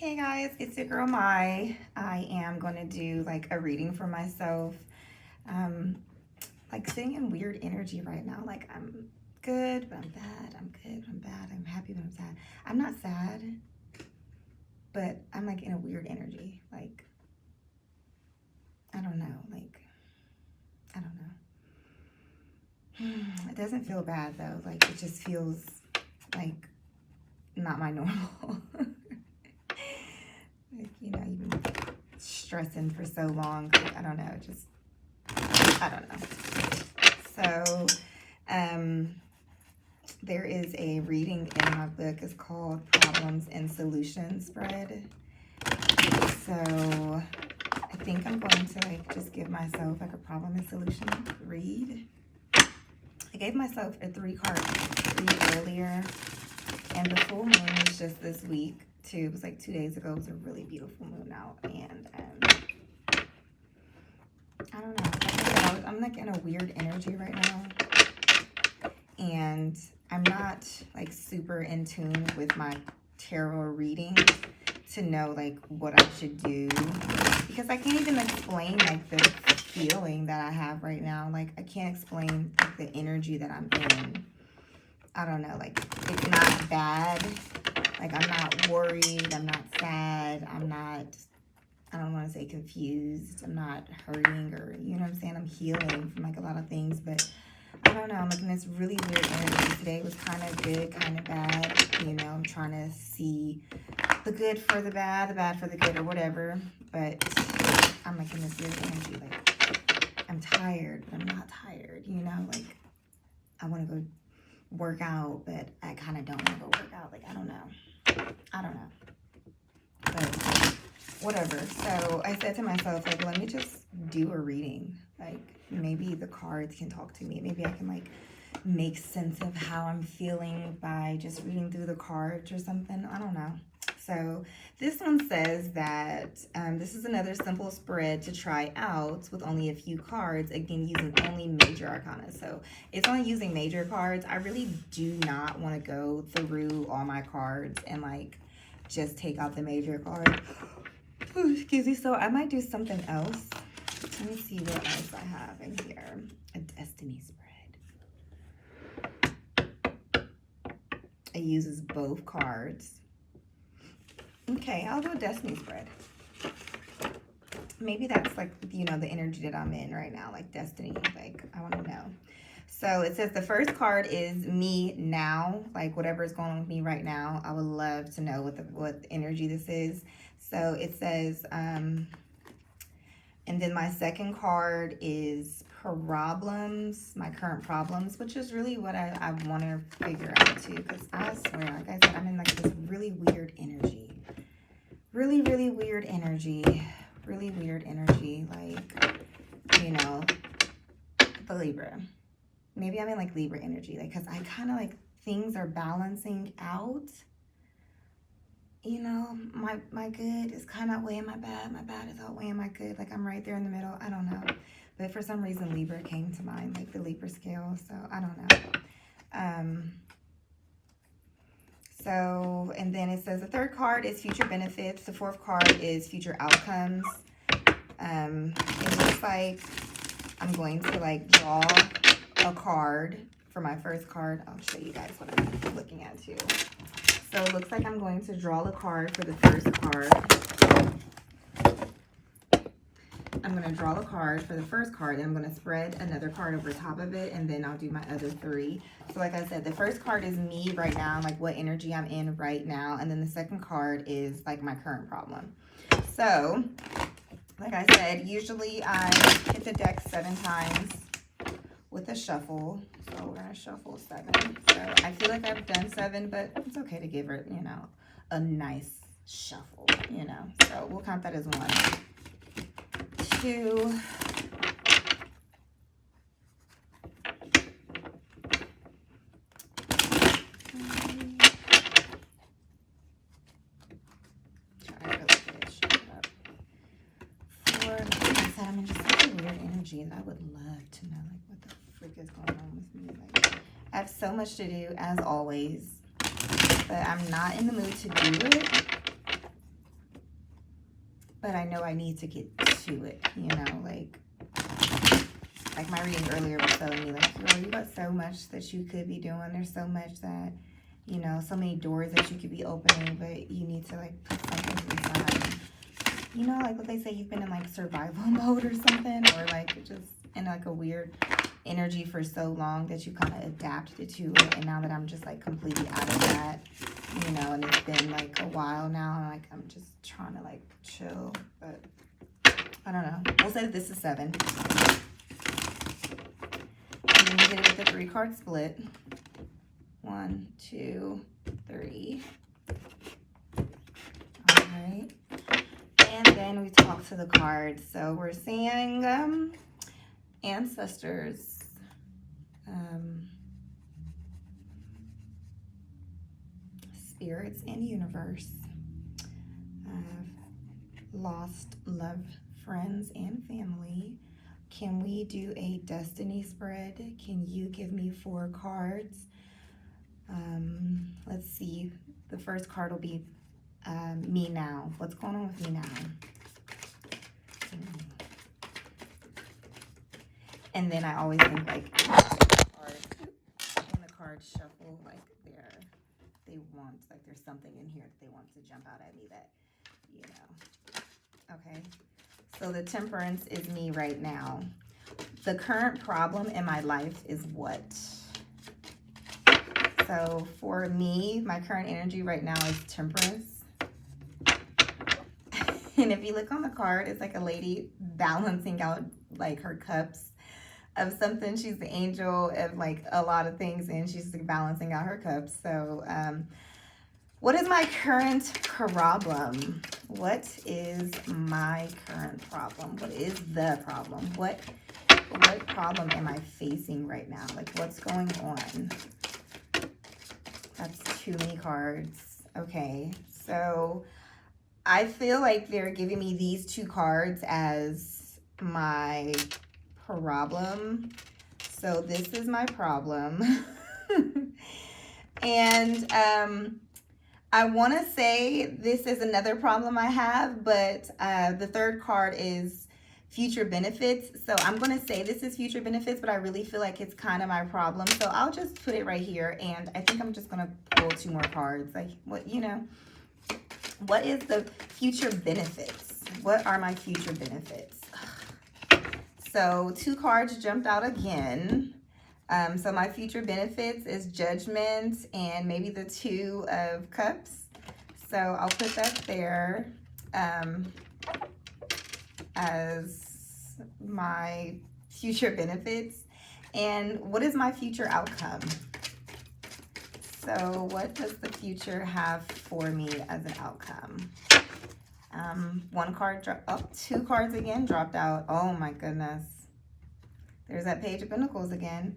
Hey guys, it's your girl Mai. I am going to do like a reading for myself. Um, like sitting in weird energy right now. Like I'm good, but I'm bad. I'm good, but I'm bad. I'm happy, but I'm sad. I'm not sad, but I'm like in a weird energy. Like, I don't know. Like, I don't know. It doesn't feel bad though. Like, it just feels like not my normal. Like, you know, you've been stressing for so long. Like, I don't know, just, I don't know. So, there is a reading in my book. It's called Problems and Solutions Spread. So, I think I'm going to like just give myself like a problem and solution read. I gave myself a 3-card read earlier, and the full moon was just this week. It was like 2 days ago. It was a really beautiful moon out, and I don't know. I'm like in a weird energy right now, and I'm not like super in tune with my tarot reading to know like what I should do, because I can't even explain like the feeling that I have right now. Like I can't explain like, the energy that I'm in. I don't know. Like it's not bad. Like, I'm not worried, I'm not sad, I don't want to say confused, I'm not hurting, or, you know what I'm saying, I'm healing from, like, a lot of things, but I don't know, I'm like in this really weird energy. Today was kind of good, kind of bad, you know, I'm trying to see the good for the bad for the good, or whatever, but I'm, like, in this weird energy, like, I'm tired, but I'm not tired, you know, like, I want to go work out, but I kind of don't want to go work out, like, I don't know, but whatever. So I said to myself, like, let me just do a reading. Like, maybe the cards can talk to me. Maybe I can, like, make sense of how I'm feeling by just reading through the cards or something. I don't know. So this one says that this is another simple spread to try out with only a few cards, again using only major arcana. So it's only using major cards. I really do not want to go through all my cards and like just take out the major cards. Ooh, excuse me. So I might do something else. Let me see what else I have in here. A destiny spread. It uses both cards. Okay, I'll do a destiny spread. Maybe that's like, you know, the energy that I'm in right now, like destiny, like I want to know. So it says the first card is me now, like whatever is going on with me right now. I would love to know what energy this is. So it says, and then my second card is problems, my current problems, which is really what I want to figure out too, because I swear, like I said, I'm in like this really weird energy. Really, really weird energy. Really weird energy. Like, you know, the Libra. Maybe I'm in like Libra energy. Like, because I kind of like things are balancing out. You know, my good is kind of outweighing my bad. My bad is outweighing my good. Like, I'm right there in the middle. I don't know. But for some reason, Libra came to mind. Like, the Libra scale. So, I don't know. So, and then it says the third card is future benefits. The fourth card is future outcomes. It looks like I'm going to like draw a card for my first card. I'll show you guys what I'm looking at too. So it looks like I'm going to draw the card for the first card. I'm going to draw the card for the first card, and I'm going to spread another card over top of it, and then I'll do my other 3. So like I said, the first card is me right now, like what energy I'm in right now, and then the second card is like my current problem. So, like I said, usually I hit the deck 7 times with a shuffle. So we're going to shuffle 7. So I feel like I've done 7, but it's okay to give it, you know, a nice shuffle, you know. So we'll count that as 1. 2, 4. Like I said, I'm in just such a weird energy, and I would love to know like what the frick is going on with me. Like, I have so much to do as always, but I'm not in the mood to do it. but I know I need to get to it, you know, like my reading earlier was telling me, like, girl, you got so much that you could be doing. There's so much that, you know, so many doors that you could be opening, but you need to, like, put something to the side. You know, like what they say, you've been in, like, survival mode or something, or, like, just in, like, a weird energy for so long that you kind of adapted to it, and now that I'm just, like, completely out of that, you know, and it's been, like, a while now, and, like, I'm just trying to, like, chill, but I don't know. We'll say that this is 7. And then you get it with the 3-card split. 1, 2, 3. All right. And then we talk to the cards. So we're seeing ancestors. Spirits and universe. Lost love, friends, and family. Can we do a destiny spread? Can you give me 4 cards? Let's see. The first card will be me now. What's going on with me now? And then I always think, like, when the cards shuffle, like, they want, like, there's something in here that they want to jump out at me that, you know. Okay. So the Temperance is me right now. The current problem in my life is what? So for me, my current energy right now is Temperance. And if you look on the card, it's like a lady balancing out, like, her cups of something. She's the angel of, like, a lot of things, and she's, like, balancing out her cups. So what is my current problem? What is my current problem? What is the problem? What problem am I facing right now? Like, what's going on? That's too many cards. Okay, so I feel like they're giving me these 2 cards as my problem. So this is my problem. And I want to say this is another problem I have, but the 3rd card is future benefits. So I'm going to say this is future benefits, but I really feel like it's kind of my problem. So I'll just put it right here, and I think I'm just going to pull 2 more cards. Like, what, you know, what is the future benefits? What are my future benefits? So 2 cards jumped out again. So my future benefits is Judgment and maybe the 2 of Cups. So I'll put that there as my future benefits. And what is my future outcome? So what does the future have for me as an outcome? 1 card, 2 cards again dropped out. Oh my goodness. There's that Page of Pentacles again.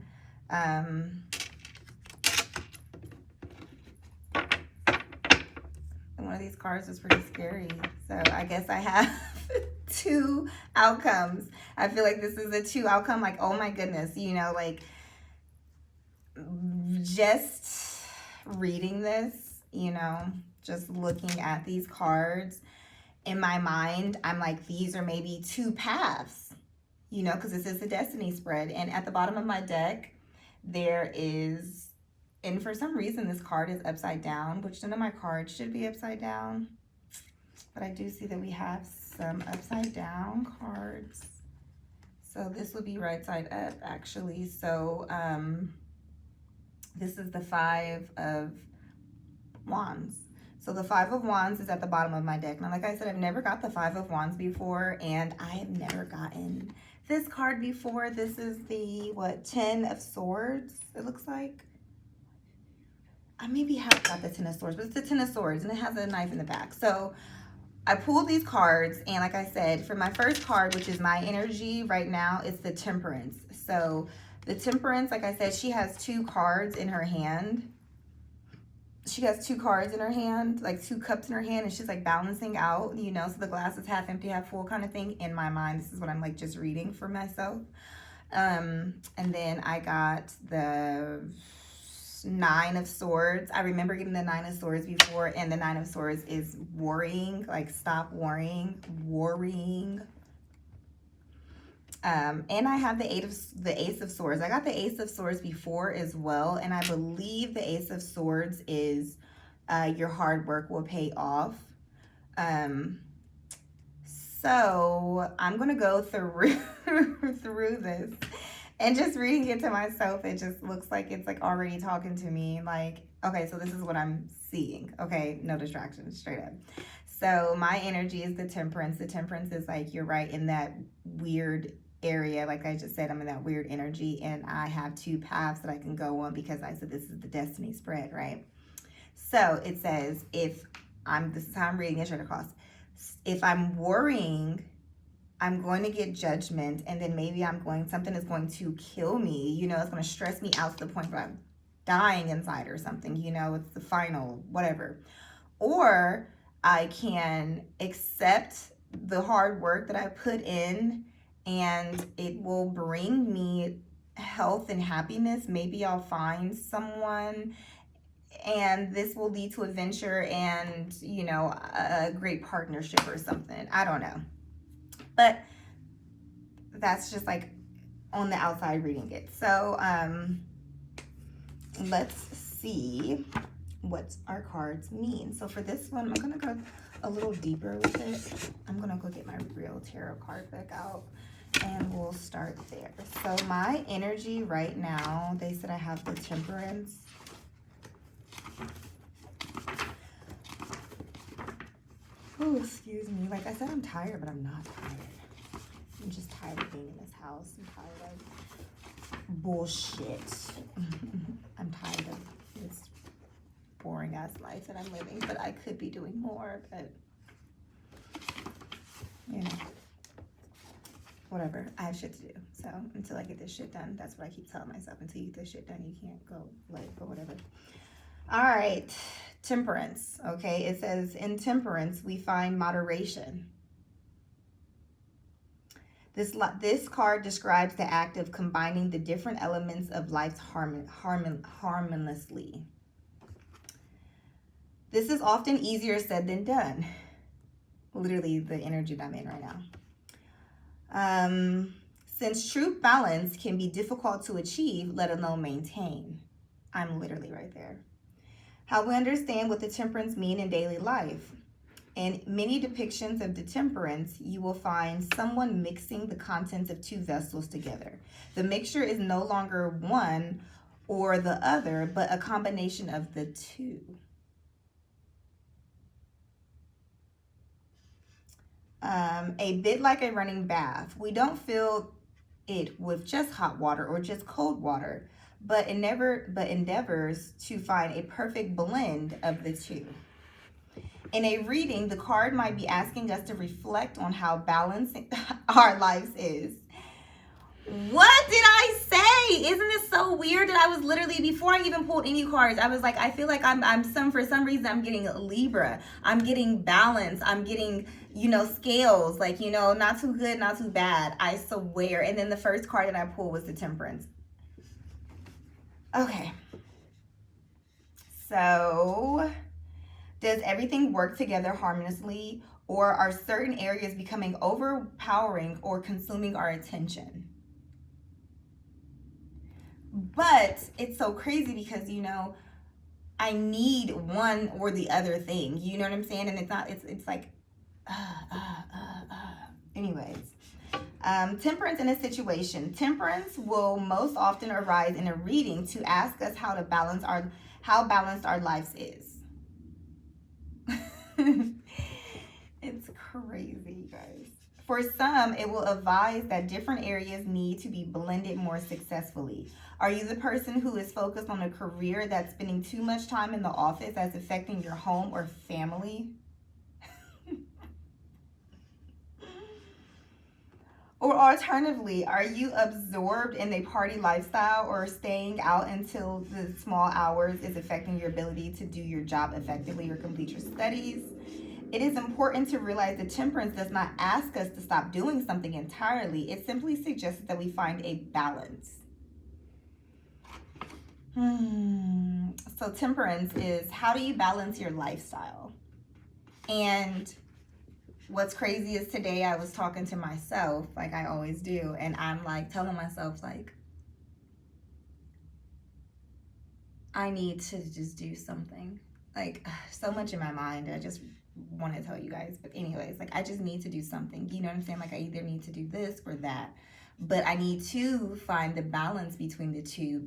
One of these cards is pretty scary. So I guess I have 2 outcomes. I feel like this is a 2 outcome. Like, oh my goodness, you know, like, just reading this, you know, just looking at these cards, in my mind, I'm like, these are maybe 2 paths, you know, because this is the destiny spread. And at the bottom of my deck, there is, and for some reason, this card is upside down, which none of my cards should be upside down. But I do see that we have some upside down cards. So this would be right side up, actually. So this is the 5 of Wands. So the 5 of Wands is at the bottom of my deck. Now, like I said, I've never got the 5 of Wands before, and I have never gotten this card before. This is the, what, 10 of Swords, it looks like. I maybe have got the 10 of Swords, but it's the 10 of Swords, and it has a knife in the back. So I pulled these cards, and like I said, for my first card, which is my energy right now, it's the Temperance. So the Temperance, like I said, she has 2 cards in her hand. She has 2 cards in her hand, like 2 cups in her hand, and she's like balancing out, you know, so the glass is half empty, half full kind of thing. In my mind, this is what I'm like just reading for myself. And then I got the Nine of Swords. I remember getting the Nine of Swords before, and the Nine of Swords is worrying, like stop worrying. And I have the Ace of Swords. I got the Ace of Swords before as well, and I believe the Ace of Swords is your hard work will pay off. So I'm gonna go through through this, and just reading it to myself, it just looks like it's like already talking to me. Like, okay, so this is what I'm seeing. Okay, no distractions, straight up. So my energy is the Temperance. The Temperance is like, you're right, in that weird area. Like I just said, I'm in that weird energy, and I have two paths that I can go on because I said this is the destiny spread, right? So it says, this is how I'm reading it straight across. If I'm worrying, I'm going to get judgment, and then maybe something is going to kill me. You know, it's going to stress me out to the point where I'm dying inside or something. You know, it's the final, whatever. Or I can accept the hard work that I put in, and it will bring me health and happiness. Maybe I'll find someone, and this will lead to a venture and, you know, a great partnership or something. I don't know. But that's just like on the outside reading it. So let's see what our cards mean. So for this one, I'm going to go a little deeper with this. I'm going to go get my real tarot card back out, and we'll start there. So my energy right now, they said I have the Temperance. Oh, excuse me. Like I said, I'm tired, but I'm not tired. I'm just tired of being in this house. I'm tired of bullshit. I'm tired of this boring ass life that I'm living, but I could be doing more, but you know, whatever. I have shit to do. So until I get this shit done, that's what I keep telling myself. Until you get this shit done, you can't go live or whatever. All right. Temperance. Okay. It says in Temperance, we find moderation. This card describes the act of combining the different elements of life harmoniously. This is often easier said than done. Literally the energy that I'm in right now. Since true balance can be difficult to achieve, let alone maintain. I'm literally right there. How we understand what the Temperance mean in daily life. In many depictions of the Temperance, you will find someone mixing the contents of two vessels together. The mixture is no longer one or the other, but a combination of the two. A bit like a running bath. We don't fill it with just hot water or just cold water, but endeavors to find a perfect blend of the two. In a reading, the card might be asking us to reflect on how balanced our lives is. What did I say? Isn't it so weird that I was literally, before I even pulled any cards, I was like, I feel like for some reason I'm getting Libra. I'm getting balance. I'm getting, you know, scales, like, you know, not too good, not too bad. I swear. And then the first card that I pulled was the Temperance. Okay. So, does everything work together harmoniously, or are certain areas becoming overpowering or consuming our attention? But it's so crazy because, you know, I need one or the other thing. You know what I'm saying? And it's like, anyways. Temperance in a situation. Temperance will most often arise in a reading to ask us how balanced our lives is. It's crazy, you guys. For some, it will advise that different areas need to be blended more successfully. Are you the person who is focused on a career that's spending too much time in the office that's affecting your home or family? Or alternatively, are you absorbed in a party lifestyle or staying out until the small hours is affecting your ability to do your job effectively or complete your studies? It is important to realize that Temperance does not ask us to stop doing something entirely. It simply suggests that we find a balance. So Temperance is, how do you balance your lifestyle? And what's crazy is today I was talking to myself, like I always do, and I'm like telling myself, like, I need to just do something. Like, so much in my mind, I just want to tell you guys. But anyways, like, I just need to do something. You know what I'm saying? Like, I either need to do this or that. But I need to find the balance between the two,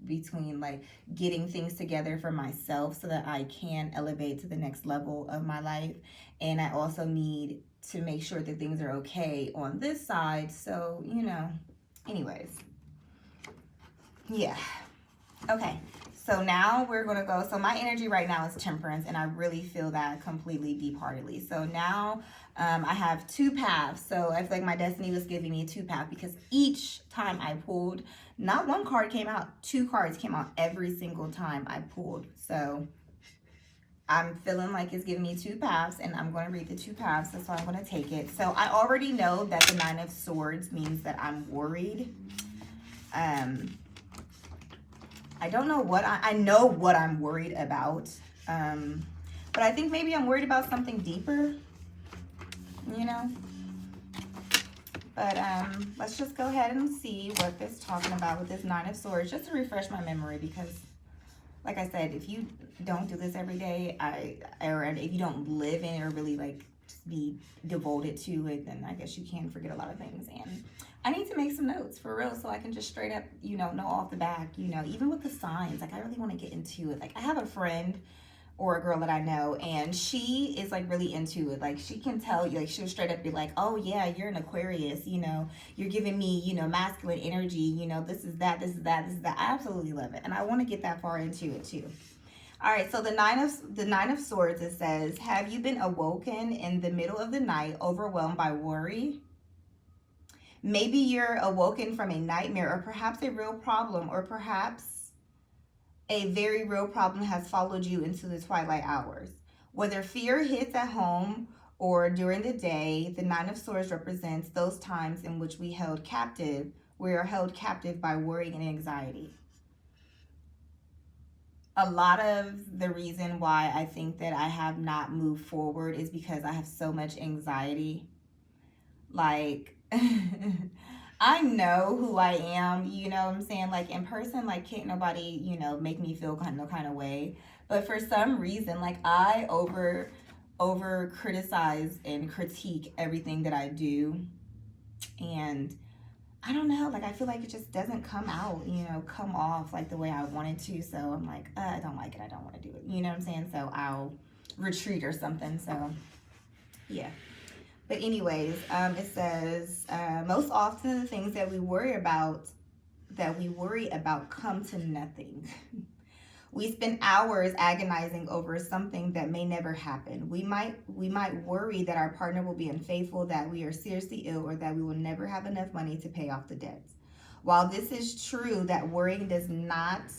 between like getting things together for myself so that I can elevate to the next level of my life. And I also need to make sure that things are okay on this side. So, you know, anyways. Yeah. Okay. So now we're going to go. So my energy right now is Temperance, and I really feel that completely deep-heartedly. So now I have two paths. So I feel like my destiny was giving me two paths because each time I pulled, not one card came out, two cards came out every single time I pulled. So I'm feeling like it's giving me two paths, and I'm going to read the two paths. So I'm going to take it. So I already know that the Nine of Swords means that I'm worried. I don't know what I know what I'm worried about. But I think maybe I'm worried about something deeper, you know. But let's just go ahead and see what this is talking about with this Nine of Swords, just to refresh my memory, because like I said, if you don't do this every day, or if you don't live in it or really like just be devoted to it, then I guess you can forget a lot of things. And I need to make some notes for real so I can just straight up, you know off the back, even with the signs. Like, I really want to get into it. Like, I have a friend or a girl that I know, and she is like really into it. Like, she can tell you, like, she'll straight up be like, oh yeah, you're an Aquarius, you're giving me, masculine energy, this is that, this is that, this is that. I absolutely love it. And I want to get that far into it too. All right, so the Nine of Swords, it says, have you been awoken in the middle of the night, overwhelmed by worry? Maybe you're awoken from a nightmare, or perhaps a real problem, or perhaps a very real problem has followed you into the twilight hours. Whether fear hits at home or during the day, the Nine of Swords represents those times in which we are held captive by worry and anxiety. A lot of the reason why I think that I have not moved forward is because I have so much anxiety. Like, I know who I am, you know what I'm saying? Like, in person, like, can't nobody, make me feel no kind of way. But for some reason, like, I over criticize and critique everything that I do. And I don't know, like, I feel like it just doesn't come out, come off like the way I wanted to. So I'm like, I don't like it. I don't want to do it. You know what I'm saying? So I'll retreat or something. So yeah. But anyways, it says, most often the things that we worry about come to nothing. We spend hours agonizing over something that may never happen. We might worry that our partner will be unfaithful, that we are seriously ill, or that we will never have enough money to pay off the debts. While this is true that worrying does nothing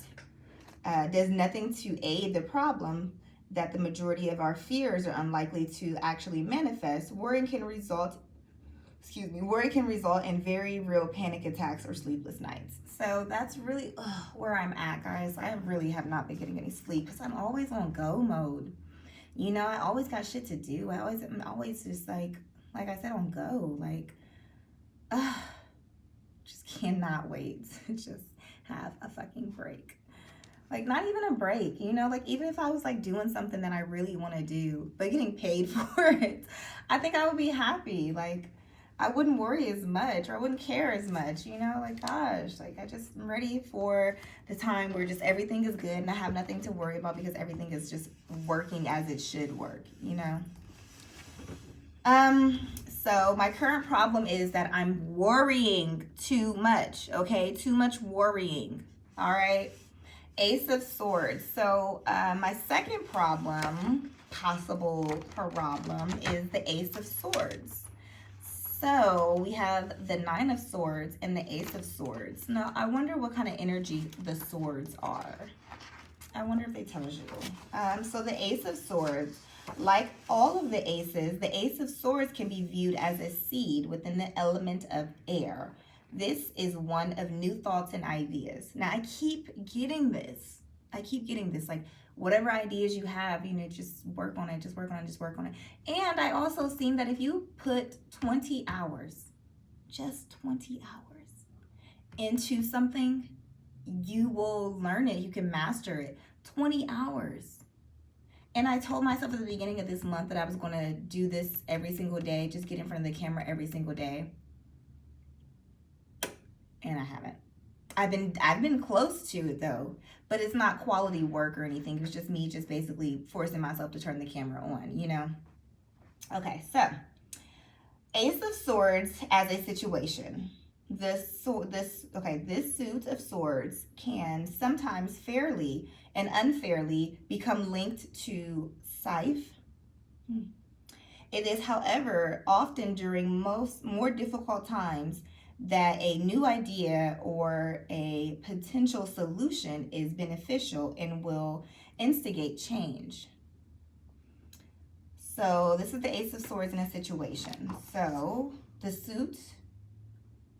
to aid the problem, that the majority of our fears are unlikely to actually manifest, worrying can result in very real panic attacks or sleepless nights. So that's really where I'm at, guys. I really have not been getting any sleep because I'm always on go mode. I always got shit to do. I'm always just like I said, on go. Like, just cannot wait to just have a fucking break. Like, not even a break, like, even if I was like doing something that I really want to do, but getting paid for it, I think I would be happy. Like, I wouldn't worry as much, or I wouldn't care as much, like, gosh, like, I just am ready for the time where just everything is good and I have nothing to worry about because everything is just working as it should work, So my current problem is that I'm worrying too much, okay? Too much worrying, all right? Ace of Swords. So my second possible problem, is the Ace of Swords. So we have the Nine of Swords and the Ace of Swords. Now, I wonder what kind of energy the swords are. I wonder if they tell you. So the Ace of Swords, like all of the aces, the Ace of Swords can be viewed as a seed within the element of air. This is one of new thoughts and ideas. Now, I keep getting this. Like, whatever ideas you have, just work on it, just work on it, just work on it. And I also seen that if you put 20 hours, just 20 hours into something, you will learn it. You can master it. 20 hours. And I told myself at the beginning of this month that I was going to do this every single day, just get in front of the camera every single day. And I haven't. I've been close to it though, but it's not quality work or anything. It's just me just basically forcing myself to turn the camera on, Okay, so Ace of Swords as a situation. This suit of swords can sometimes fairly and unfairly become linked to Scythe. It is, however, often during more difficult times that a new idea or a potential solution is beneficial and will instigate change. So this is the Ace of Swords in a situation. So the suit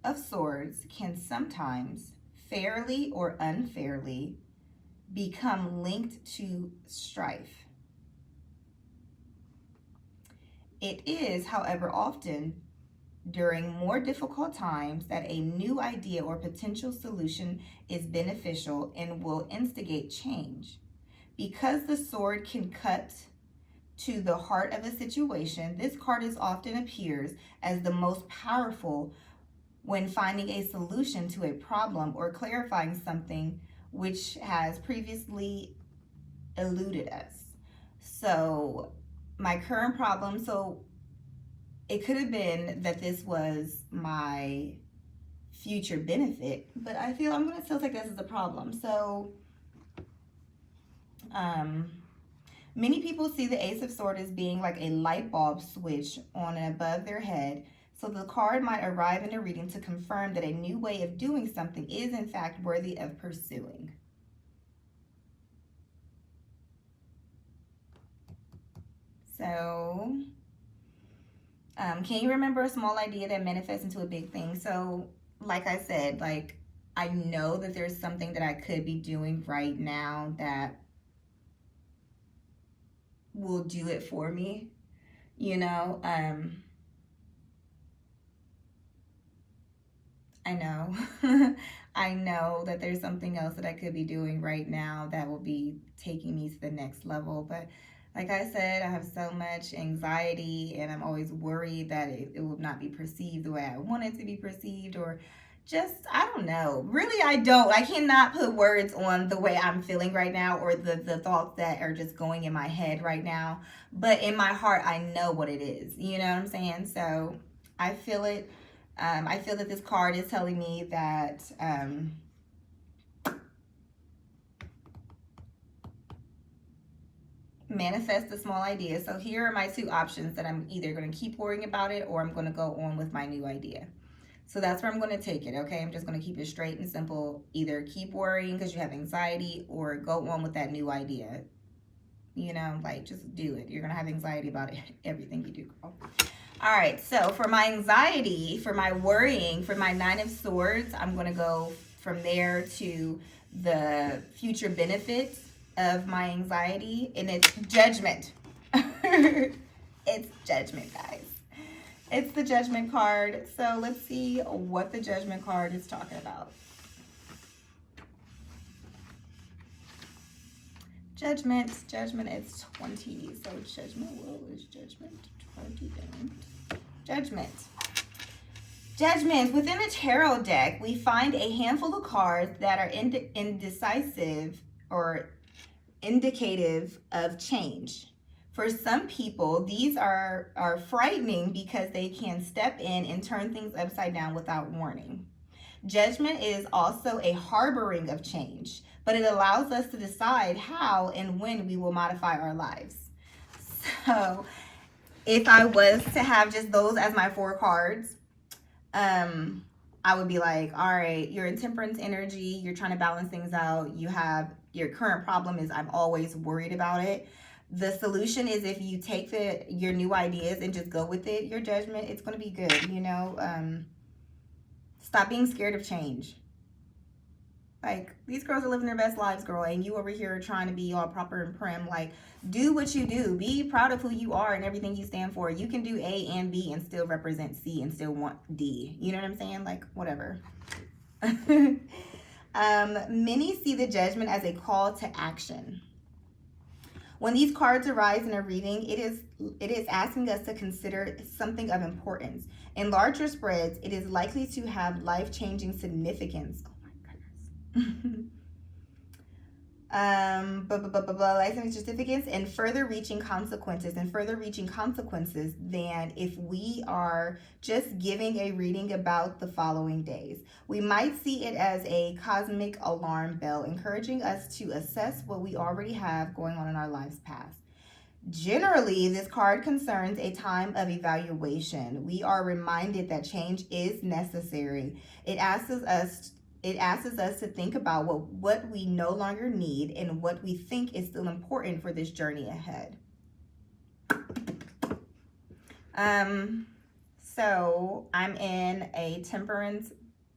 of swords can sometimes fairly or unfairly become linked to strife. It is, however, often during more difficult times that a new idea or potential solution is beneficial and will instigate change. Because the sword can cut to the heart of a situation, this card often appears as the most powerful when finding a solution to a problem or clarifying something which has previously eluded us. So my current problem, it could have been that this was my future benefit, but I'm going to still take this as a problem. So many people see the Ace of Swords as being like a light bulb switch on and above their head. So the card might arrive in a reading to confirm that a new way of doing something is in fact worthy of pursuing. So, can you remember a small idea that manifests into a big thing? So, like I said, I know that there's something that I could be doing right now that will do it for me, I know. I know that there's something else that I could be doing right now that will be taking me to the next level. But like I said, I have so much anxiety and I'm always worried that it will not be perceived the way I want it to be perceived, or just, I don't know. Really, I cannot put words on the way I'm feeling right now or the thoughts that are just going in my head right now. But in my heart, I know what it is. You know what I'm saying? So I feel it. I feel that this card is telling me that manifest a small idea. So here are my two options that I'm either going to keep worrying about it or I'm going to go on with my new idea. So that's where I'm going to take it, okay? I'm just going to keep it straight and simple. Either keep worrying because you have anxiety or go on with that new idea. Just do it. You're going to have anxiety about it, everything you do, girl. All right, so for my anxiety, for my worrying, for my Nine of Swords, I'm going to go from there to the future benefits of my anxiety, and it's judgment. It's judgment, guys. It's the Judgment card. So let's see what the Judgment card is talking about. Judgment, it's 20. So Judgment, whoa, is Judgment 20 then? Judgment. Within a tarot deck, we find a handful of cards that are indecisive or indicative of change. For some people, these are frightening because they can step in and turn things upside down without warning. Judgment is also a harboring of change, but it allows us to decide how and when we will modify our lives. So if I was to have just those as my 4 cards, I would be like, all right, you're in temperance energy. You're trying to balance things out. You have your current problem is I'm always worried about it. The solution is if you take your new ideas and just go with it, your judgment, it's going to be good. Stop being scared of change. Like, these girls are living their best lives, girl, and you over here trying to be all proper and prim. Like, do what you do. Be proud of who you are and everything you stand for. You can do A and B and still represent C and still want D. You know what I'm saying? Like, whatever. Many see the Judgment as a call to action. When these cards arise in a reading, it is asking us to consider something of importance. In larger spreads, it is likely to have life-changing significance. License certificates and further reaching consequences than if we are just giving a reading about the following days. We might see it as a cosmic alarm bell, encouraging us to assess what we already have going on in our lives past. Generally, this card concerns a time of evaluation. We are reminded that change is necessary. It asks us to think about what we no longer need and what we think is still important for this journey ahead. So I'm in a temperance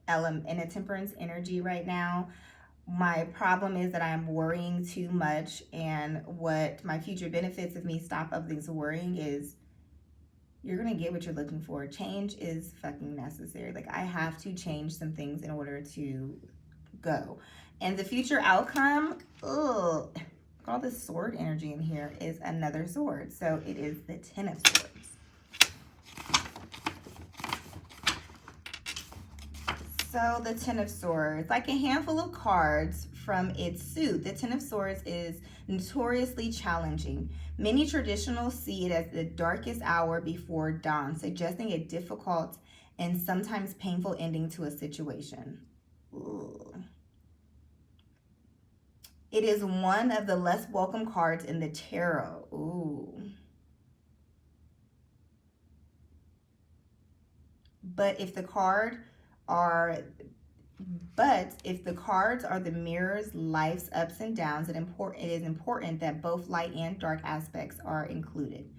energy right now. My problem is that I'm worrying too much, and what my future benefits of me stop of these worrying is you're gonna get what you're looking for. Change is fucking necessary. Like, I have to change some things in order to go. And the future outcome, all this sword energy in here is another sword. So it is the Ten of Swords. So the Ten of Swords, like a handful of cards from its suit, the Ten of Swords is notoriously challenging. Many traditionals see it as the darkest hour before dawn, suggesting a difficult and sometimes painful ending to a situation. Ooh. It is one of the less welcome cards in the tarot. Ooh. But if the cards are the mirror's life's ups and downs, it is important that both light and dark aspects are included.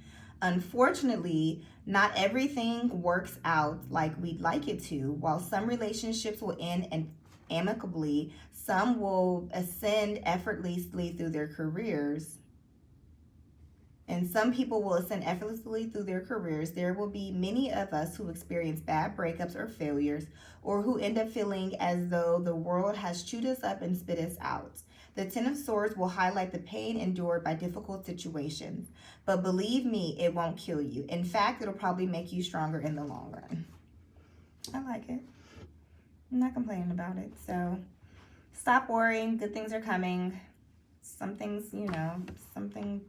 Unfortunately, not everything works out like we'd like it to. While some relationships will end amicably, some will ascend effortlessly through their careers. And some people will ascend effortlessly through their careers. There will be many of us who experience bad breakups or failures, or who end up feeling as though the world has chewed us up and spit us out. The Ten of Swords will highlight the pain endured by difficult situations. But believe me, it won't kill you. In fact, it'll probably make you stronger in the long run. I like it. I'm not complaining about it. So stop worrying. Good things are coming. Something's, something.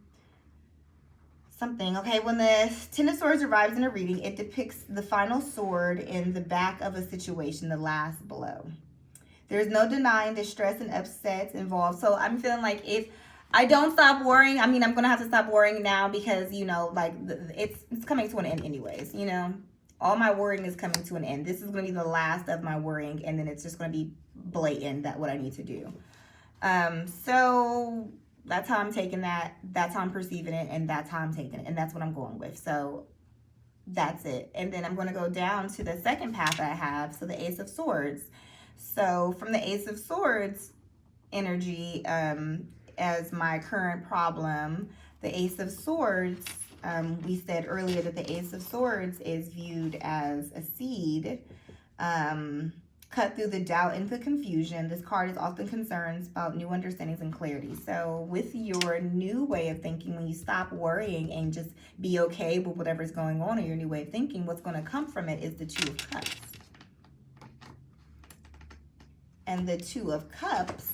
Okay, when the Ten of Swords arrives in a reading, it depicts the final sword in the back of a situation, the last blow. There's no denying the stress and upsets involved. So I'm feeling like if I don't stop worrying, I'm going to have to stop worrying now because, it's coming to an end anyways, All my worrying is coming to an end. This is going to be the last of my worrying, and then it's just going to be blatant that what I need to do. So that's how I'm taking that. That's how I'm perceiving it, and that's how I'm taking it, and that's what I'm going with. So that's it. And then I'm going to go down to the second path that I have, so the Ace of Swords. So from the Ace of Swords energy, as my current problem, the Ace of Swords, we said earlier that the Ace of Swords is viewed as a seed, cut through the doubt and the confusion. This card is often concerns about new understandings and clarity. So with your new way of thinking, when you stop worrying and just be okay with whatever's going on in your new way of thinking, what's going to come from it is the Two of Cups. And the Two of Cups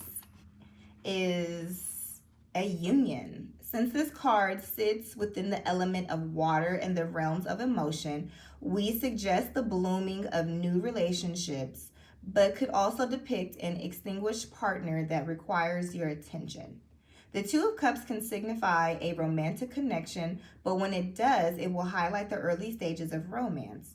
is a union. Since this card sits within the element of water and the realms of emotion, we suggest the blooming of new relationships, but could also depict an extinguished partner that requires your attention. The Two of Cups can signify a romantic connection, but when it does, it will highlight the early stages of romance.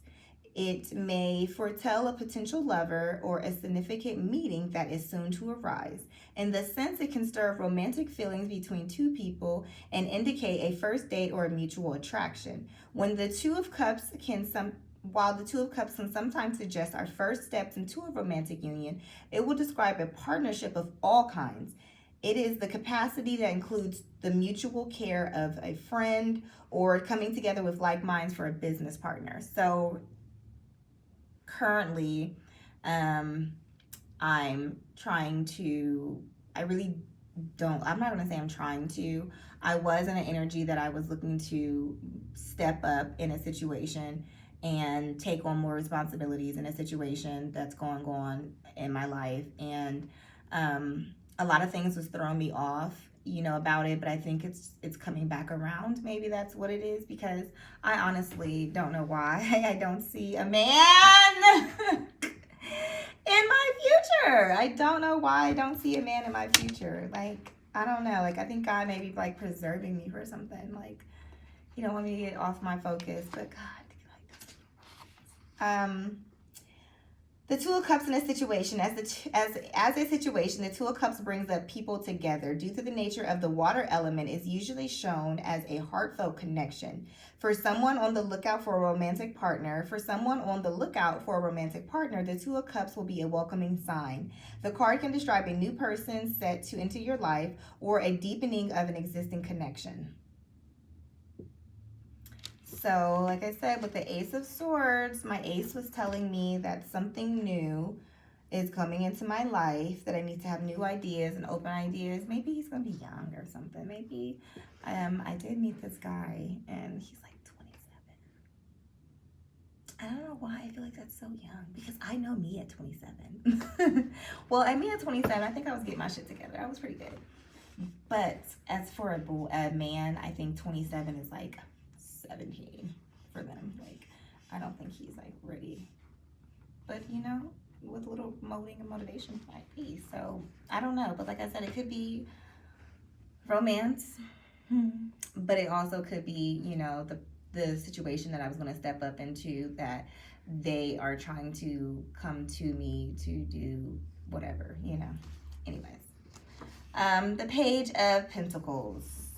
It may foretell a potential lover or a significant meeting that is soon to arise. In the sense, it can stir up romantic feelings between two people and indicate a first date or a mutual attraction. When the Two of Cups can While the Two of Cups can sometimes suggest our first steps into a romantic union, it will describe a partnership of all kinds. It is the capacity that includes the mutual care of a friend or coming together with like minds for a business partner. So currently, I'm trying to, I really don't, I'm not going to say I'm trying to. I was in an energy that I was looking to step up in a situation and take on more responsibilities in a situation that's going on in my life. And a lot of things was throwing me off, about it, but I think it's coming back around. Maybe that's what it is, because I honestly don't know why I don't see a man in my future. I don't know why I don't see a man in my future. Like, I don't know. Like, I think God may be like preserving me for something. Like, he don't want me to get off my focus, but God. The Two of Cups in a situation, as a situation, the Two of Cups brings up people together. Due to the nature of the water element, is usually shown as a heartfelt connection. For someone on the lookout for a romantic partner, the Two of Cups will be a welcoming sign. The card can describe a new person set to enter your life or a deepening of an existing connection. So, like I said, with the Ace of Swords, my ace was telling me that something new is coming into my life, that I need to have new ideas and open ideas. Maybe he's going to be young or something. Maybe I did meet this guy, and he's like 27. I don't know why I feel like that's so young, because I know me at 27. Well, at me at 27, I think I was getting my shit together. I was pretty good. But as for a man, I think 27 is like 17 for them. Like, I don't think he's like ready, but with a little molding and motivation might be. So I don't know, but like I said, it could be romance, but it also could be the situation that I was going to step up into, that they are trying to come to me to do whatever. Anyways, the Page of Pentacles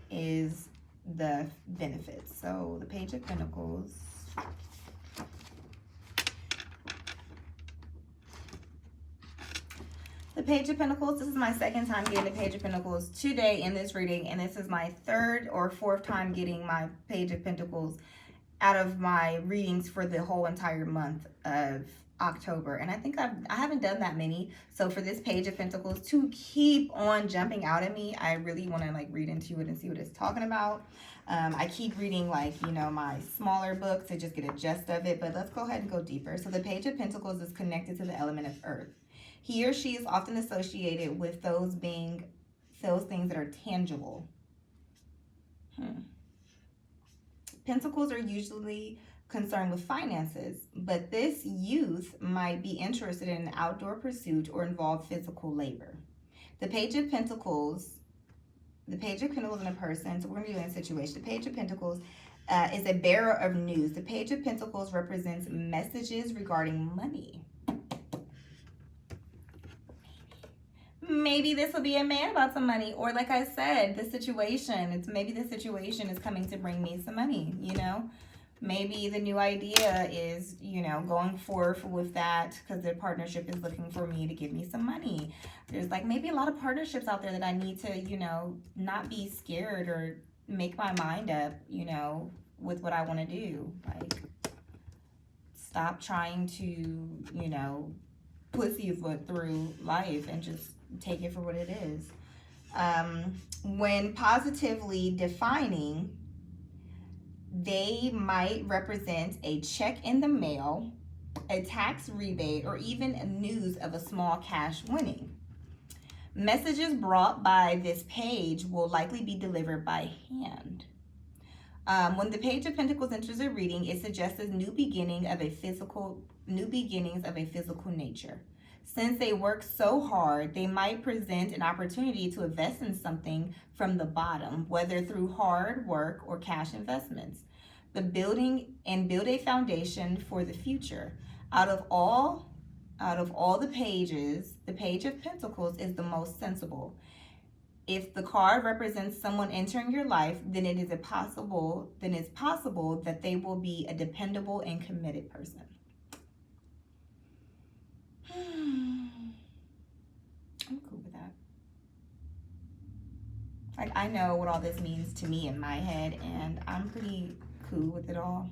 is the benefits. So the Page of Pentacles, this is my second time getting the Page of Pentacles today in this reading, and this is my third or fourth time getting my Page of Pentacles out of my readings for the whole entire month of October. And I think I haven't done that many. So for this Page of Pentacles to keep on jumping out at me, I really want to like read into it and see what it's talking about. I keep reading my smaller books to just get a gist of it, but let's go ahead and go deeper. So the Page of Pentacles is connected to the element of earth. He or she is often associated with those things that are tangible. Pentacles are usually concerned with finances, but this youth might be interested in an outdoor pursuit or involve physical labor. The Page of Pentacles in a person, so we're going to do it in a situation. The Page of Pentacles is a bearer of news. The Page of Pentacles represents messages regarding money. Maybe this will be a man about some money, or like I said, maybe the situation is coming to bring me some money, Maybe the new idea is, going forth with that because their partnership is looking for me to give me some money. There's maybe a lot of partnerships out there that I need to, not be scared or make my mind up, with what I want to do. Like, stop trying to, pussyfoot through life and just take it for what it is. When positively defining, they might represent a check in the mail, a tax rebate, or even news of a small cash winning. Messages brought by this page will likely be delivered by hand. When the Page of Pentacles enters a reading, it suggests new beginnings of a physical nature. Since they work so hard, they might present an opportunity to invest in something from the bottom, whether through hard work or cash investments. Build a foundation for the future. Out of all the pages, the Page of Pentacles is the most sensible. If the card represents someone entering your life, then it's possible that they will be a dependable and committed person. I'm cool with that. Like, I know what all this means to me in my head, and I'm pretty cool with it all.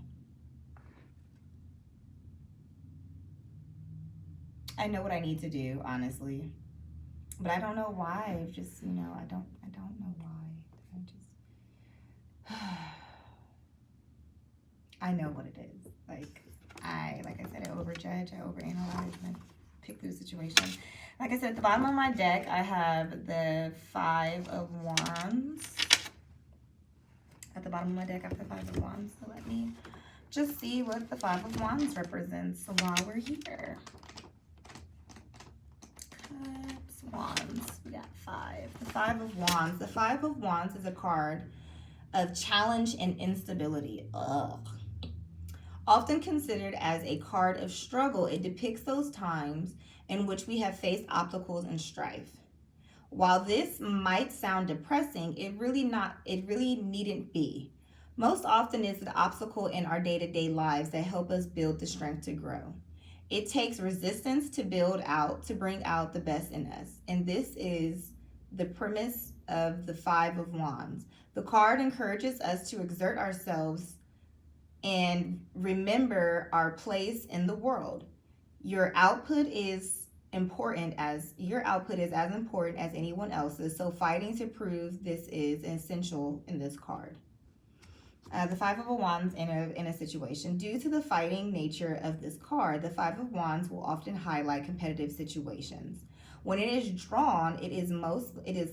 I know what I need to do, honestly. But I don't know why. I've just, I don't know why. I know what it is. Like I said, I overjudge, I overanalyze, and I pick through the situation. Like I said, at the bottom of my deck, I have the Five of Wands. At the bottom of my deck, I have the Five of Wands. So let me just see what the Five of Wands represents while we're here. Cups, Wands. We got 5. The Five of Wands. The Five of Wands is a card of challenge and instability. Often considered as a card of struggle, it depicts those times in which we have faced obstacles and strife. While this might sound depressing, it really needn't be. Most often it's an obstacle in our day-to-day lives that help us build the strength to grow. It takes resistance to bring out the best in us. And this is the premise of the Five of Wands. The card encourages us to exert ourselves and remember our place in the world. Your output is as important as anyone else's, so fighting to prove this is essential in this card. The Five of Wands in a situation. Due to the fighting nature of this card, the Five of Wands will often highlight competitive situations. When it is drawn, it is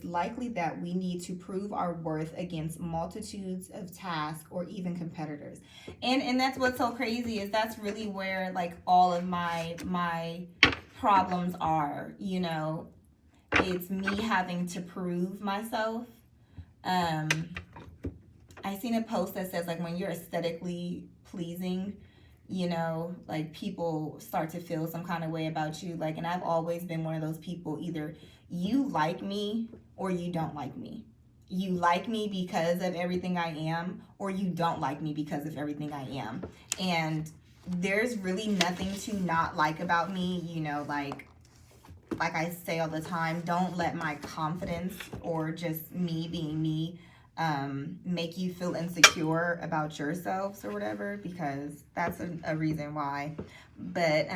likely that we need to prove our worth against multitudes of tasks or even competitors. And that's what's so crazy, is that's really where like all of my problems are, It's me having to prove myself. I seen a post that says, like, when you're aesthetically pleasing, like, people start to feel some kind of way about you. Like, and I've always been one of those people, either you like me or you don't like me. You like me because of everything I am, or you don't like me because of everything I am. And there's really nothing to not like about me, like I say all the time, don't let my confidence or just me being me make you feel insecure about yourselves or whatever, because that's a reason why. But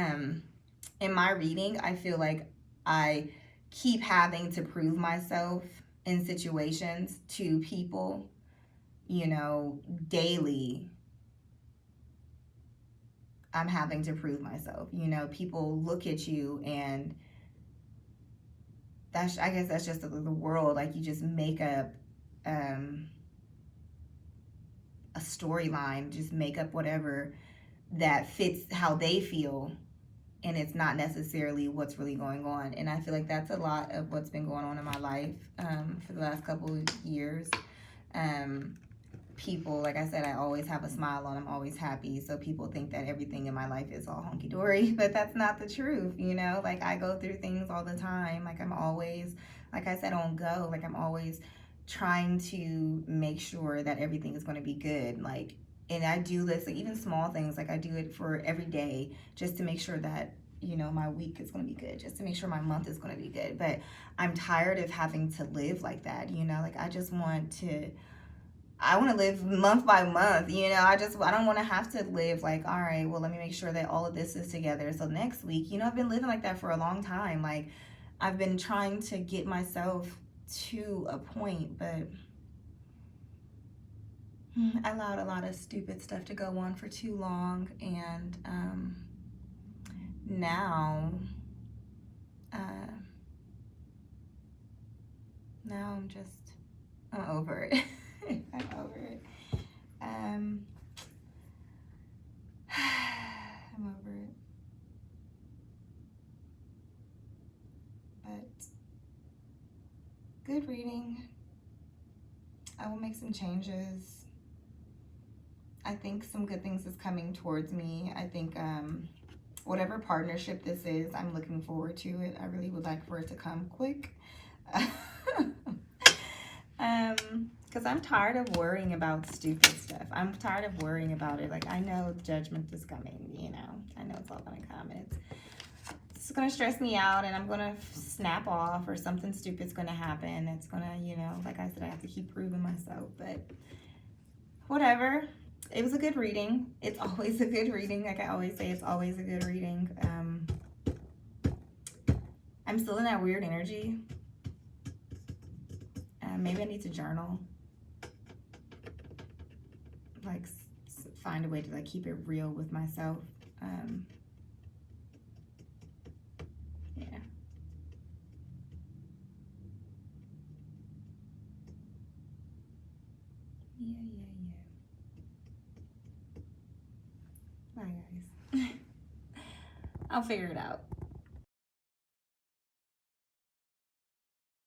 in my reading, I feel like I keep having to prove myself in situations to people, daily. I'm having to prove myself. People look at you, and I guess that's just the world. Like, you just make up a storyline, just make up whatever that fits how they feel, and it's not necessarily what's really going on. And I feel like that's a lot of what's been going on in my life for the last couple of years. People, like I said, I always have a smile on, I'm always happy, so people think that everything in my life is all hunky-dory, but that's not the truth. Like, I go through things all the time. Like, I'm always, like I said, on go. Like, I'm always trying to make sure that everything is going to be good. Like, and I do this, like, even small things, like I do it for every day, just to make sure that my week is going to be good, just to make sure my month is going to be good. But I'm tired of having to live like that. Like, I want to live month by month. I don't want to have to live like, all right, well, let me make sure that all of this is together, so next week, I've been living like that for a long time. Like, I've been trying to get myself to a point, but I allowed a lot of stupid stuff to go on for too long, and now I'm over it. I'm over it. I'm over it. But good reading. I will make some changes. I think some good things is coming towards me. I think whatever partnership this is, I'm looking forward to it. I really would like for it to come quick. Because I'm tired of worrying about stupid stuff. I'm tired of worrying about it. Like, I know judgment is coming, you know. I know it's all going to come. And it's going to stress me out, and I'm going to snap off, or something stupid's going to happen. It's going to, you know, like I said, I have to keep proving myself. But whatever. It was a good reading. It's always a good reading. Like I always say, it's always a good reading. I'm still in that weird energy. Maybe I need to journal. Like, find a way to like keep it real with myself. Yeah. Bye, guys. I'll figure it out.